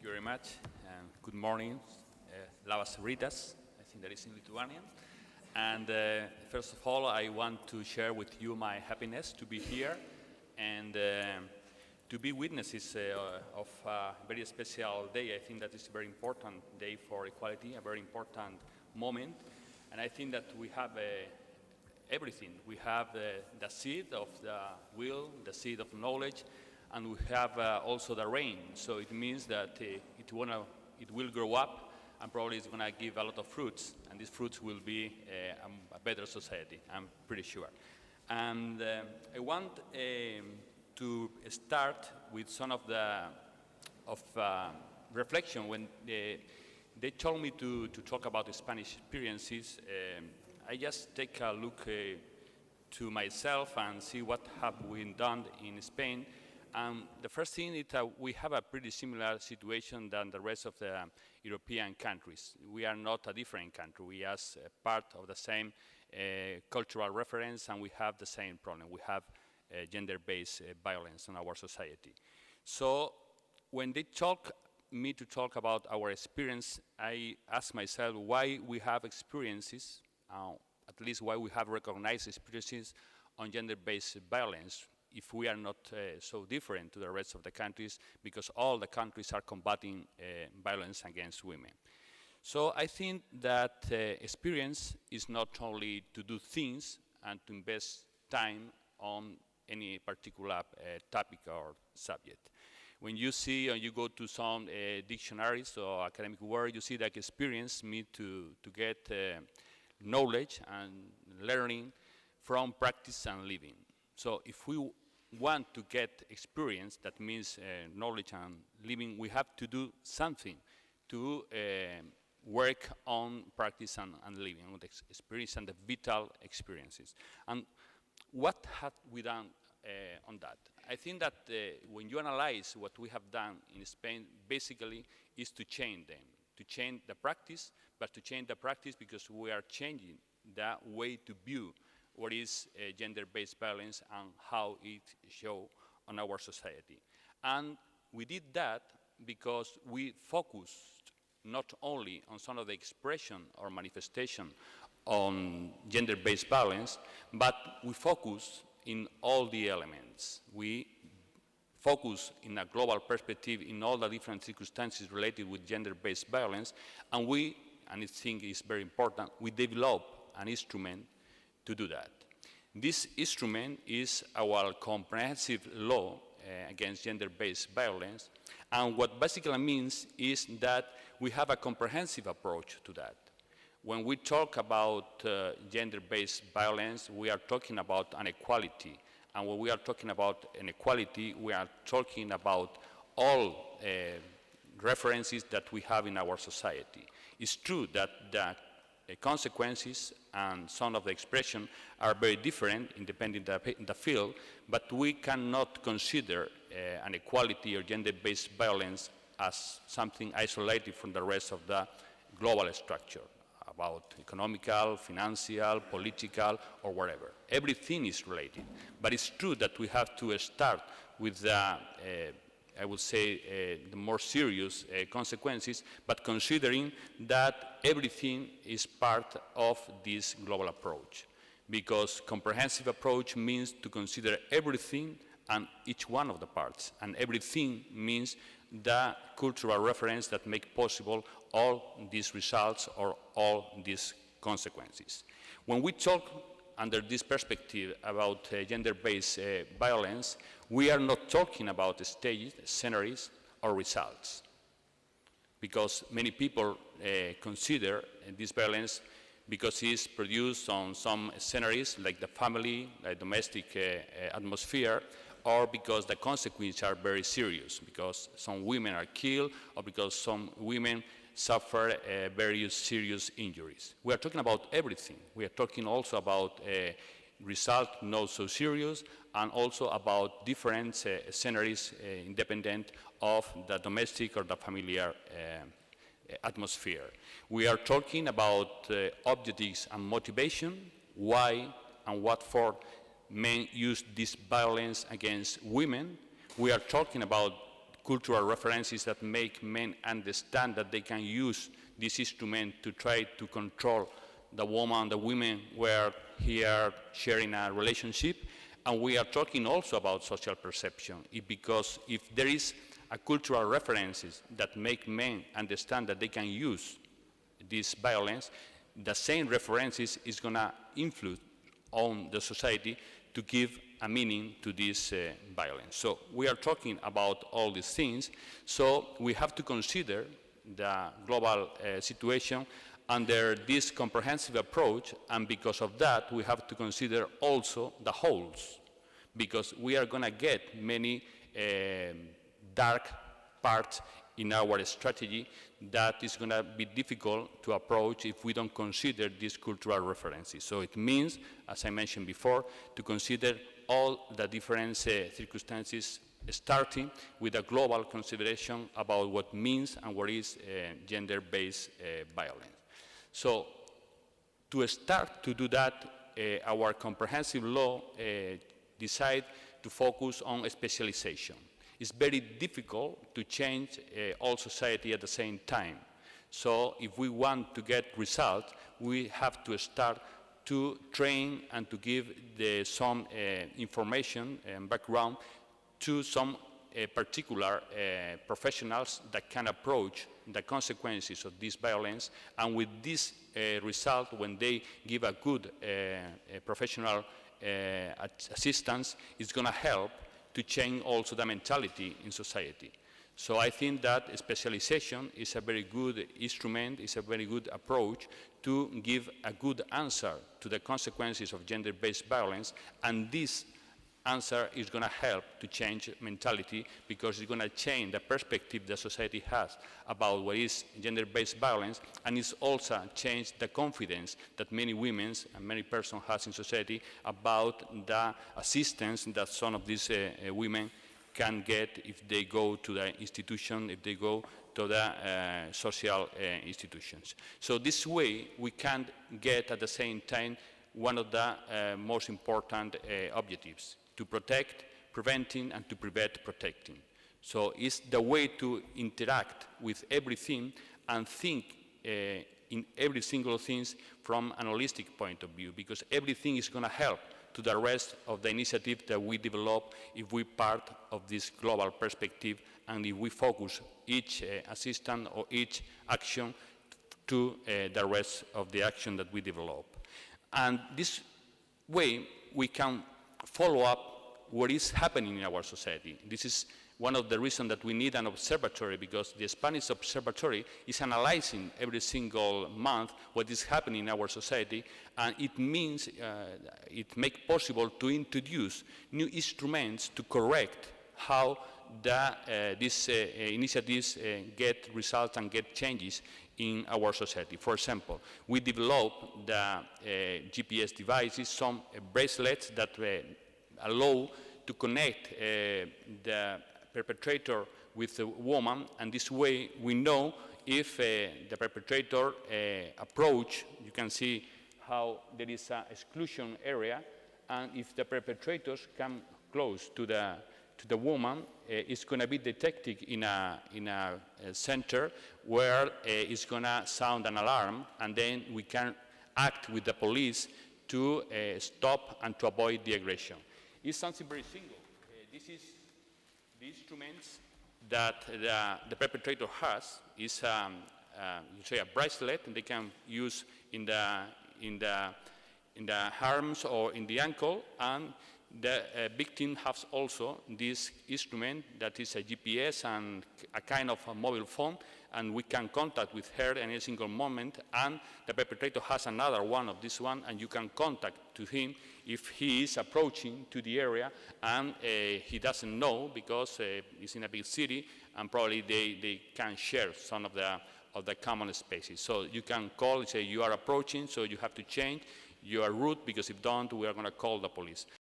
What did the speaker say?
you very much, and good morning, Labas Ritas, I think that is in Lithuanian. And first of all, I want to share with you my happiness to be here and to be witnesses of a very special day. I think that is a very important day for equality, a very important moment. And I think that we have everything. We have the seed of the will, the seed of knowledge, and we have also the rain. So it means that it will grow up, and probably it's going to give a lot of fruits, and these fruits will be a better society, I'm pretty sure. And I want to start with some of the reflection. When they told me to talk about the Spanish experiences, I just take a look to myself and see what have we done in Spain. The first thing is that we have a pretty similar situation than the rest of the European countries. We are not a different country. We are part of the same cultural reference, and we have the same problem. We have gender-based violence in our society. So when they talk me to talk about our experience, I ask myself why we have experiences, at least why we have recognized experiences on gender-based violence, if we are not so different to the rest of the countries, because all the countries are combating violence against women. So I think that experience is not only to do things and to invest time on any particular topic or subject. When you see or you go to some dictionaries or academic work, you see that experience means to get knowledge and learning from practice and living. So if we want to get experience, that means knowledge and living, we have to do something to work on practice and living, on the experience and the vital experiences. And what have we done on that? I think that when you analyze what we have done in Spain, basically is to change them, to change the practice, but to change the practice because we are changing the way to view what is gender-based violence and how it shows on our society. And we did that because we focused not only on some of the expression or manifestation on gender-based violence, but we focused in all the elements. We focus in a global perspective in all the different circumstances related with gender-based violence, and I think it's very important, we develop an instrument to do that. This instrument is our comprehensive law against gender-based violence, and what basically means is that we have a comprehensive approach to that. When we talk about gender-based violence, we are talking about an equality, and when we are talking about an equality, we are talking about all references that we have in our society. It's true that the consequences and some of the expression are very different depending on the field, but we cannot consider an equality or gender-based violence as something isolated from the rest of the global structure about economical, financial, political, or whatever. Everything is related, but it's true that we have to start with the I would say, the more serious consequences, but considering that everything is part of this global approach. Because comprehensive approach means to consider everything and each one of the parts, and everything means the cultural reference that make possible all these results or all these consequences. When we talk under this perspective about gender-based violence, we are not talking about stages, scenarios, or results. Because many people consider this violence because it's produced on some scenarios like the family, like domestic atmosphere, or because the consequences are very serious, because some women are killed, or because some women suffer very serious injuries. We are talking about everything. We are talking also about result not so serious, and also about different scenarios independent of the domestic or the familiar atmosphere. We are talking about objectives and motivation, why and what for men use this violence against women. We are talking about cultural references that make men understand that they can use this instrument to try to control the woman, the women where here sharing a relationship. And we are talking also about social perception, because if there is a cultural references that make men understand that they can use this violence, the same references is going to influence on the society to give a meaning to this violence. So we are talking about all these things, so we have to consider the global situation under this comprehensive approach, and because of that we have to consider also the wholes, because we are going to get many dark parts in our strategy that is going to be difficult to approach if we don't consider these cultural references. So it means, as I mentioned before, to consider all the different circumstances, starting with a global consideration about what means and what is gender-based violence. So to start to do that, our comprehensive law decide to focus on specialization. It's very difficult to change all society at the same time. So if we want to get results, we have to start to train and to give some information and background to some particular professionals that can approach the consequences of this violence, and with this result, when they give a good professional assistance, it's going to help to change also the mentality in society. So I think that specialization is a very good instrument, is a very good approach to give a good answer to the consequences of gender-based violence, and this answer is going to help to change mentality, because it's going to change the perspective the society has about what is gender-based violence, and it's also changed the confidence that many women and many persons have in society about the assistance that some of these women can get if they go to the institution, if they go to the social institutions. So this way we can get at the same time one of the most important objectives: to protect, preventing, and to prevent protecting. So it's the way to interact with everything and think in every single thing from an holistic point of view, because everything is going to help to the rest of the initiative that we develop if we part of this global perspective and if we focus each assistance or each action to the rest of the action that we develop. And this way we can follow up what is happening in our society. This is one of the reasons that we need an observatory, because the Spanish Observatory is analyzing every single month what is happening in our society, and it means it makes possible to introduce new instruments to correct how these initiatives get results and get changes in our society. For example, we developed the GPS devices, some bracelets that allow to connect the perpetrator with the woman, and this way we know if the perpetrator approach. You can see how there is an exclusion area, and if the perpetrators come close to the woman, it's going to be detected in a center where it's going to sound an alarm, and then we can act with the police to stop and to avoid the aggression. It's something very simple. This is the instruments that the perpetrator has. Is you say a bracelet, and they can use in the arms or in the ankle, and the victim has also this instrument that is a GPS and a kind of a mobile phone, and we can contact with her in a single moment, and the perpetrator has another one of this one, and you can contact to him if he is approaching to the area, and he doesn't know because he's in a big city, and probably they can share some of the common spaces. So you can call and say you are approaching, so you have to change your route, because if don't, we are going to call the police.